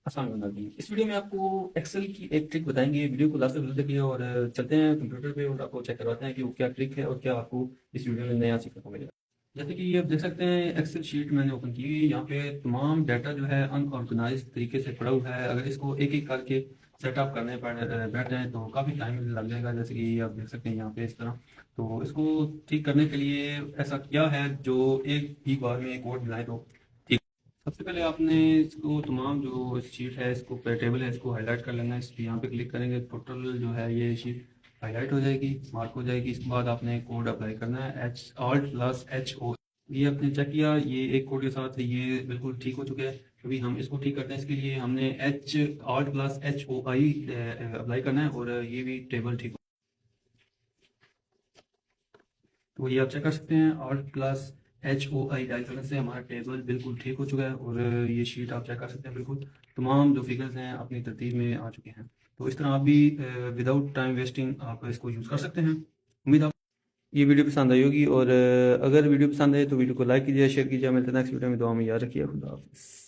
आसान बना दी। इस वीडियो में आपको एक्सेल की एक ट्रिक बताएंगे। वीडियो को लास्ट तक जरूर देखिए और चलते हैं कंप्यूटर पे और आपको चेक करवाते हैं कि वो क्या ट्रिक है और क्या आपको इस वीडियो में नया सीखने को मिलेगा। जैसे कि ये आप देख सकते हैं, एक्सेल शीट मैंने ओपन की हुई है। यहाँ पे तमाम डाटा जो है अनऑर्गेनाइज तरीके से पड़ा हुआ है। अगर इसको एक एक करके सेटअप करने पर बैठ जाए तो काफ़ी टाइम लग जाएगा। जैसे कि आप देख सकते हैं यहाँ पे इस तरह। तो इसको ठीक करने के लिए ऐसा क्या है जो एक ही बार में कोड बनाए तो ठीक। सबसे पहले आपने इसको तमाम जो शीट है, इसको टेबल है, इसको हाईलाइट कर लेना है। इस यहाँ पे क्लिक करेंगे, टोटल जो है ये शीट हाईलाइट हो जाएगी, मार्क हो जाएगी। इसके बाद आपने कोड अप्लाई करना है, Alt+H O। ये आपने चेक किया, ये एक कोड के साथ ये बिल्कुल ठीक हो चुका है। अभी हम इसको ठीक करते हैं। इसके लिए हमने Alt+HOI अप्लाई करना है और ये भी टेबल ठीक। तो ये आप चेक कर सकते हैं, Alt+HOI टाइप करने से हमारा टेबल बिल्कुल ठीक हो चुका है और ये शीट आप चेक कर सकते हैं, बिल्कुल तमाम जो फिगर्स हैं अपनी तरतीब में आ चुके हैं। तो इस तरह आप भी विदाउट टाइम वेस्टिंग आप इसको यूज़ कर सकते हैं। उम्मीद आप ये वीडियो पसंद आई होगी और अगर वीडियो पसंद आए तो वीडियो को लाइक कीजिए, शेयर कीजिए। मिलते हैं नेक्स्ट वीडियो में। दुआ में याद रखिए। खुदा हाफिज़।